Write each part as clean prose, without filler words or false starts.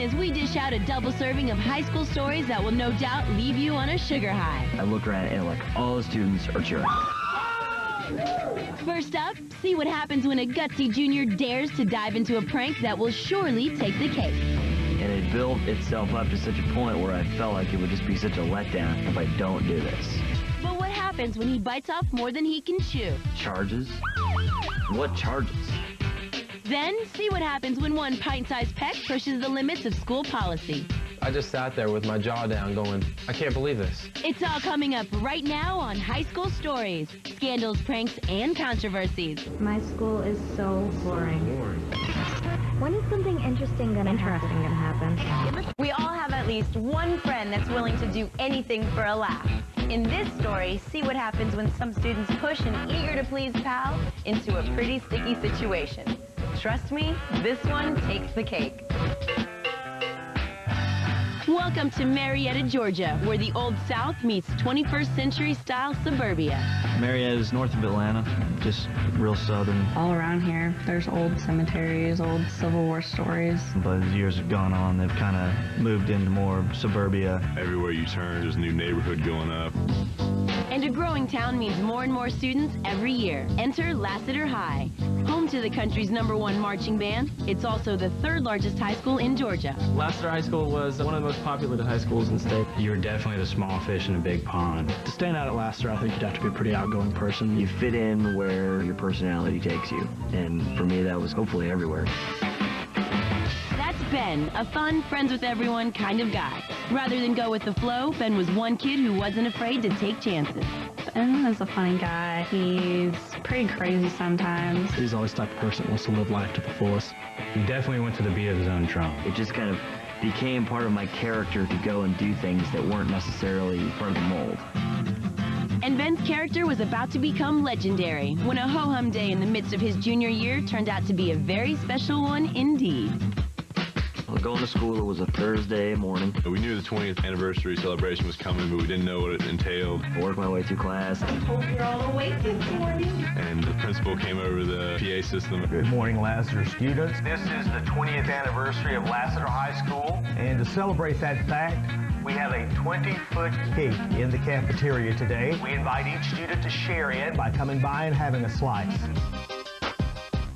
as we dish out a double serving of high school stories that will no doubt leave you on a sugar high. I look around and like all the students are cheering. First up, see what happens when a gutsy junior dares to dive into a prank that will surely take the cake. And it built itself up to such a point where I felt like it would just be such a letdown if I don't do this. But what happens when he bites off more than he can chew? Charges? What charges? Then, see what happens when one pint-sized peck pushes the limits of school policy. I just sat there with my jaw down going, I can't believe this. It's all coming up right now on High School Stories, scandals, pranks, and controversies. My school is so boring. When is something interesting gonna happen? We all have at least one friend that's willing to do anything for a laugh. In this story, see what happens when some students push an eager-to-please pal into a pretty sticky situation. Trust me, this one takes the cake. Welcome to Marietta, Georgia, where the Old South meets 21st century style suburbia. Marietta is north of Atlanta, just real southern. All around here, there's old cemeteries, old Civil War stories. But as years have gone on, they've kind of moved into more suburbia. Everywhere you turn, there's a new neighborhood going up. And a growing town means more and more students every year. Enter Lassiter High. Home to the country's #1 marching band, it's also the 3rd largest high school in Georgia. Lassiter High School was one of the most popular high schools in the state. You were definitely the small fish in a big pond. To stand out at Lassiter, I think you'd have to be a pretty outgoing person. You fit in where your personality takes you. And for me, that was hopefully everywhere. That's Ben, a fun, friends with everyone kind of guy. Rather than go with the flow, Ben was one kid who wasn't afraid to take chances. Ben is a funny guy. He's pretty crazy sometimes. He's always the type of person that wants to live life to the fullest. He definitely went to the beat of his own drum. It just kind of became part of my character to go and do things that weren't necessarily part of the mold. And Ben's character was about to become legendary when a ho-hum day in the midst of his junior year turned out to be a very special one indeed. Going to school, it was a Thursday morning. We knew the 20th anniversary celebration was coming, but we didn't know what it entailed. I worked my way through class. I hope you're all awake this morning. And the principal came over the PA system. Good morning, Lassiter students. This is the 20th anniversary of Lassiter High School. And to celebrate that fact, we have a 20-foot cake in the cafeteria today. We invite each student to share in by coming by and having a slice.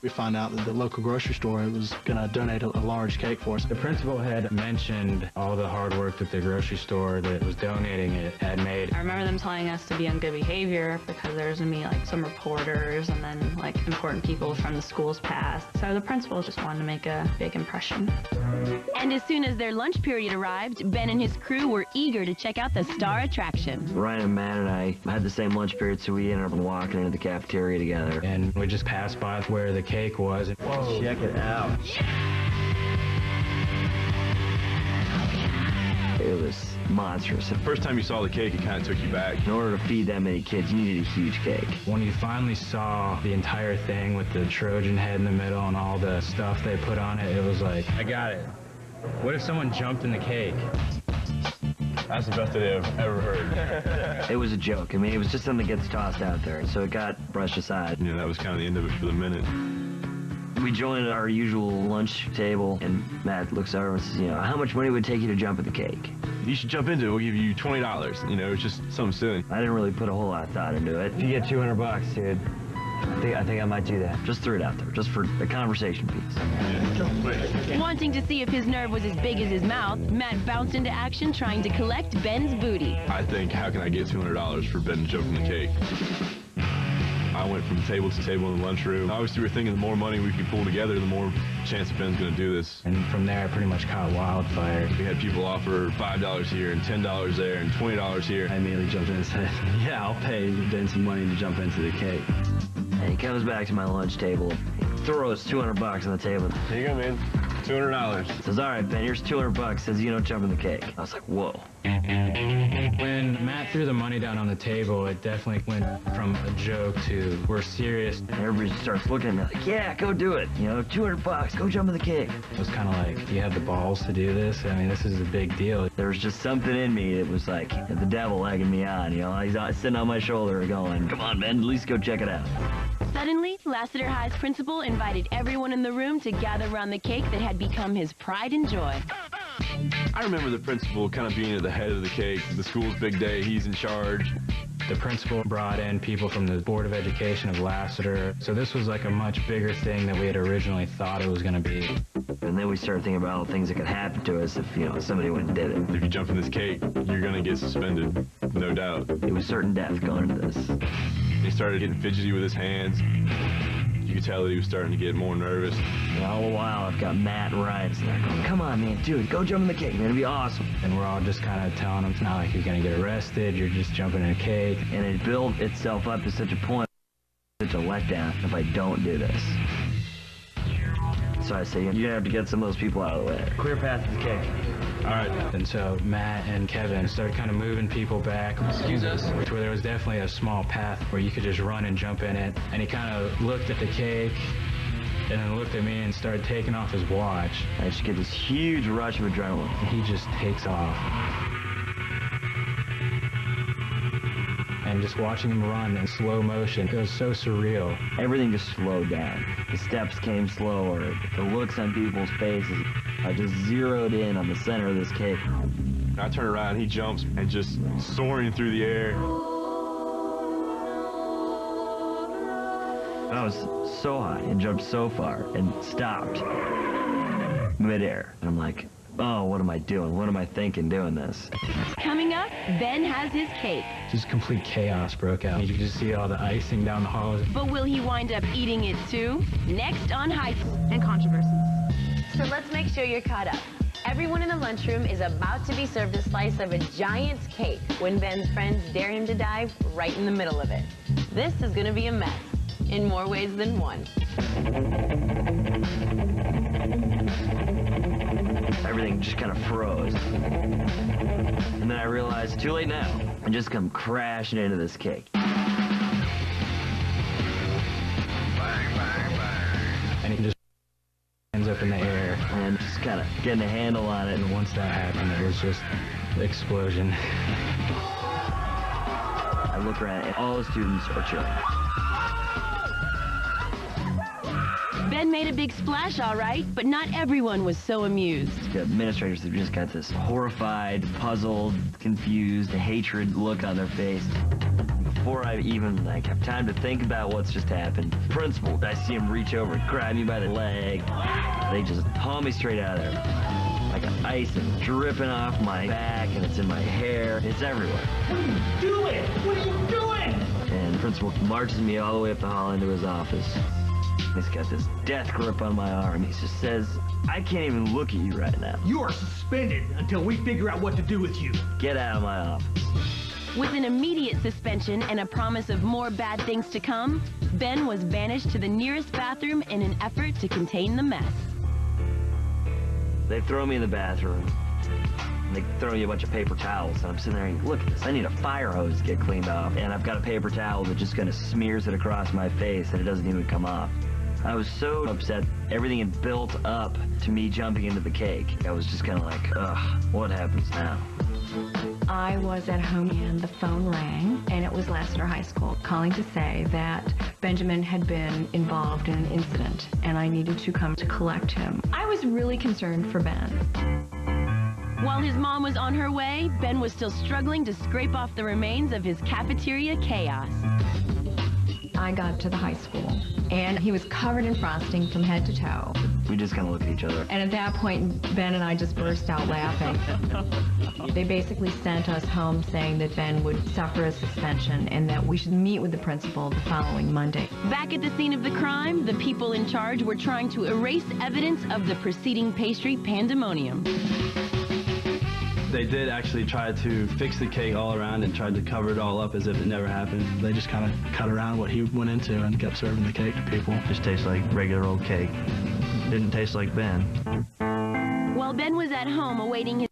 We found out that the local grocery store was going to donate a large cake for us. The principal had mentioned all the hard work that the grocery store that was donating it had made. I remember them telling us to be on good behavior because there was going to be like some reporters and then like important people from the school's past. So the principal just wanted to make a big impression. And as soon as their lunch period arrived, Ben and his crew were eager to check out the star attraction. Ryan and Matt and I had the same lunch period, so we ended up walking into the cafeteria together. And we just passed by where the cake was. Whoa. Check it out. It was monstrous. The first time you saw the cake, it kind of took you back. In order to feed that many kids, you needed a huge cake. When you finally saw the entire thing with the Trojan head in the middle and all the stuff they put on it, it was like, I got it. What if someone jumped in the cake? That's the best idea I've ever heard. It was a joke. I mean, it was just something that gets tossed out there, so it got brushed aside. You know, that was kind of the end of it for the minute. We joined our usual lunch table, and Matt looks over and says, you know, how much money would it take you to jump at the cake? You should jump into it. We'll give you $20. You know, it's just something silly. I didn't really put a whole lot of thought into it. If you get $200, dude, I think I might do that. Just threw it out there, just for a conversation piece. Wanting to see if his nerve was as big as his mouth, Matt bounced into action trying to collect Ben's booty. I think, how can I get $200 for Ben to jump in the cake? I went from table to table in the lunchroom. Obviously, we were thinking the more money we could pull together, the more chance that Ben's going to do this. And from there, I pretty much caught wildfire. We had people offer $5 here and $10 there and $20 here. I immediately jumped in and said, yeah, I'll pay Ben some money to jump into the cake. And he comes back to my lunch table, throws $200 on the table. Here you go, man. $200. Says, all right, Ben, here's $200. Says, you don't jump in the cake. I was like, whoa. When Matt threw the money down on the table, it definitely went from a joke to we're serious. And everybody starts looking at me like, yeah, go do it. You know, $200, go jump in the cake. It was kind of like, you have the balls to do this? I mean, this is a big deal. There was just something in me that was like the devil egging me on, you know. He's sitting on my shoulder going, come on, Ben, at least go check it out. Suddenly, Lassiter High's principal invited everyone in the room to gather around the cake that had become his pride and joy. I remember the principal kind of being at the head of the cake. The school's big day, he's in charge. The principal brought in people from the Board of Education of Lassiter. So this was like a much bigger thing than we had originally thought it was going to be. And then we started thinking about all the things that could happen to us if, somebody went and did it. If you jump in this cake, you're going to get suspended, no doubt. It was certain death going into this. He started getting fidgety with his hands. You could tell that he was starting to get more nervous. And all the while, I've got Matt and Ryan sitting there going, come on, man, dude, go jump in the cake, man, it'll be awesome. And we're all just kind of telling him it's not like you're going to get arrested, you're just jumping in a cake. And it built itself up to such a point, such a letdown if I don't do this. So I say, you're going to have to get some of those people out of the way. Clear path to the cake. All right. And so Matt and Kevin started kind of moving people back. Excuse us. Where there was definitely a small path where you could just run and jump in it. And he kind of looked at the cake and then looked at me and started taking off his watch. I just get this huge rush of adrenaline. And he just takes off. And just watching him run in slow motion, it was so surreal. Everything just slowed down. The steps came slower, the looks on people's faces. I just zeroed in on the center of this cake. I turn around, he jumps and just soaring through the air. I was so high and jumped so far and stopped midair. And I'm like, oh, what am I doing? What am I thinking doing this? Coming up, Ben has his cake. Just complete chaos broke out. You could just see all the icing down the halls. But will he wind up eating it too? Next on High School And controversies. So let's make sure you're caught up. Everyone in the lunchroom is about to be served a slice of a giant cake when Ben's friends dare him to dive right in the middle of it. This is going to be a mess in more ways than one. Everything just kind of froze. And then I realized, too late now, I just come crashing into this cake. And he just ends up in the air. And just kind of getting a handle on it. And once that happened, it was just an explosion. I look around and all the students are chilling. Ben made a big splash, all right, but not everyone was so amused. The administrators have just got this horrified, puzzled, confused, hatred look on their face. Before I even have time to think about what's just happened, principal, I see him reach over and grab me by the leg. They just haul me straight out of there. Like ice and dripping off my back, and it's in my hair. It's everywhere. What are you doing? What are you doing? And the principal marches me all the way up the hall into his office. He's got this death grip on my arm. He just says, I can't even look at you right now. You are suspended until we figure out what to do with you. Get out of my office. With an immediate suspension and a promise of more bad things to come, Ben was banished to the nearest bathroom in an effort to contain the mess. They throw me in the bathroom. They throw me a bunch of paper towels, and I'm sitting there and look at this. I need a fire hose to get cleaned off, and I've got a paper towel that just kind of smears it across my face, and it doesn't even come off. I was so upset. Everything had built up to me jumping into the cake. I was just kind of like, ugh, what happens now? I was at home and the phone rang, and it was Lassiter High School calling to say that Benjamin had been involved in an incident, and I needed to come to collect him. I was really concerned for Ben. While his mom was on her way, Ben was still struggling to scrape off the remains of his cafeteria chaos. I got to the high school, and he was covered in frosting from head to toe. We just kind of look at each other. And at that point, Ben and I just burst out laughing. They basically sent us home saying that Ben would suffer a suspension and that we should meet with the principal the following Monday. Back at the scene of the crime, the people in charge were trying to erase evidence of the preceding pastry pandemonium. They did actually try to fix the cake all around and tried to cover it all up as if it never happened. They just kind of cut around what he went into and kept serving the cake to people. Just tastes like regular old cake. Didn't taste like Ben. While Ben was at home awaiting his...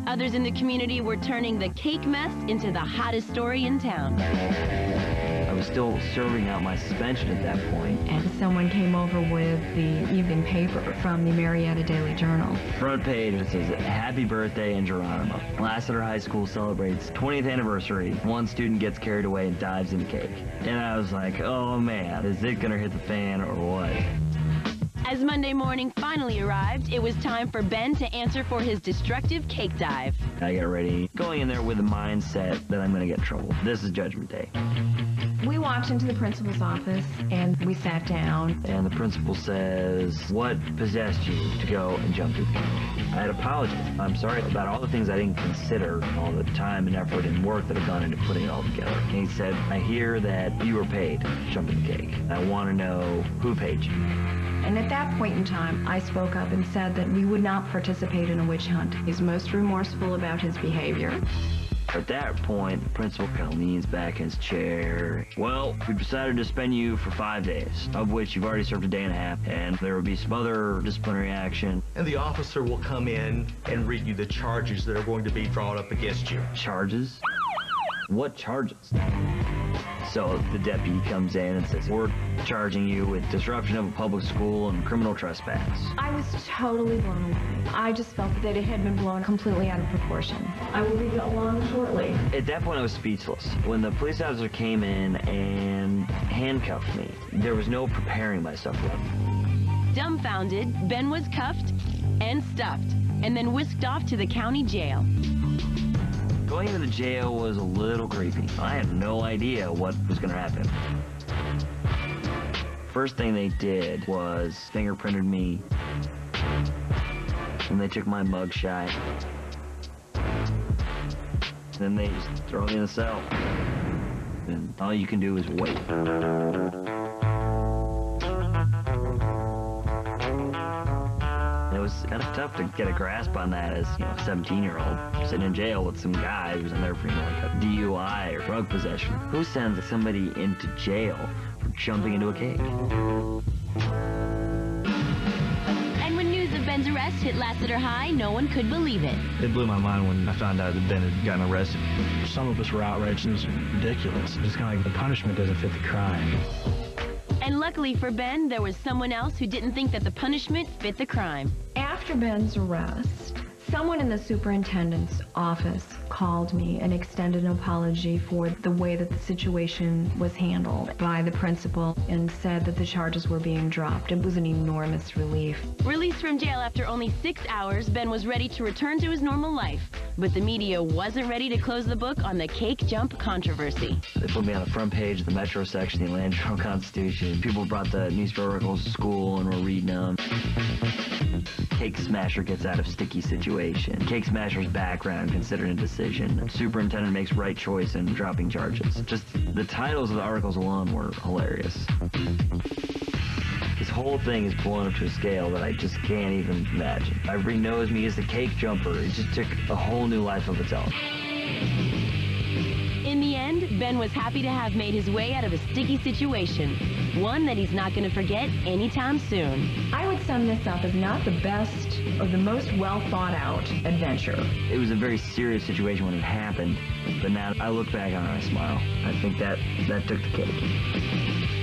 Others in the community were turning the cake mess into the hottest story in town. I was still serving out my suspension at that point. And someone came over with the evening paper from the Marietta Daily Journal. Front page, it says, Happy birthday in Geronimo. Lassiter High School celebrates 20th anniversary. One student gets carried away and dives in the cake. And I was like, oh man, is it gonna hit the fan or what? As Monday morning finally arrived, it was time for Ben to answer for his destructive cake dive. I got ready, going in there with the mindset that I'm going to get in trouble. This is Judgment Day. We walked into the principal's office and we sat down. And the principal says, "What possessed you to go and jump through the cake?" I had apologized. I'm sorry about all the things I didn't consider, all the time and effort and work that have gone into putting it all together. And he said, "I hear that you were paid to jump in the cake. I want to know who paid you." And at that point in time, I spoke up and said that we would not participate in a witch hunt. He's most remorseful about his behavior. At that point, the principal kind of leans back in his chair. "Well, we've decided to suspend you for 5 days, of which you've already served a day and a half, and there will be some other disciplinary action." And the officer will come in and read you the charges that are going to be drawn up against you. Charges? What charges? So the deputy comes in and says, "We're charging you with disruption of a public school and criminal trespass." I was totally blown away. I just felt that it had been blown completely out of proportion. I will be along shortly. At that point, I was speechless. When the police officer came in and handcuffed me, there was no preparing myself for it. Dumbfounded, Ben was cuffed and stuffed, and then whisked off to the county jail. Going into the jail was a little creepy. I had no idea what was going to happen. First thing they did was fingerprinted me, and they took my mugshot. Then they just throw me in a cell. And all you can do is wait. It was kind of tough to get a grasp on that as, a 17-year-old sitting in jail with some guy who's in there for, like a DUI or drug possession. Who sends somebody into jail for jumping into a cake? And when news of Ben's arrest hit Lassiter High, no one could believe it. It blew my mind when I found out that Ben had gotten arrested. Some of us were outraged. It was ridiculous. It's kind of like the punishment doesn't fit the crime. And luckily for Ben, there was someone else who didn't think that the punishment fit the crime. After Ben's arrest, someone in the superintendent's office called me and extended an apology for the way that the situation was handled by the principal and said that the charges were being dropped. It was an enormous relief. Released from jail after only 6 hours, Ben was ready to return to his normal life. But the media wasn't ready to close the book on the cake jump controversy. They put me on the front page of the Metro section of the Atlanta Journal-Constitution. People brought the newspaper articles to school and were reading them. Cake smasher gets out of sticky situation. Cake smasher's background considered a decision. Superintendent makes right choice in dropping charges. Just the titles of the articles alone were hilarious. This whole thing is blown up to a scale that I just can't even imagine. Everybody knows me as the cake jumper. It just took a whole new life of its own. In the end, Ben was happy to have made his way out of a sticky situation, one that he's not going to forget anytime soon. I would sum this up as not the best or the most well-thought-out adventure. It was a very serious situation when it happened, but now I look back on it and I smile. I think that took the cake.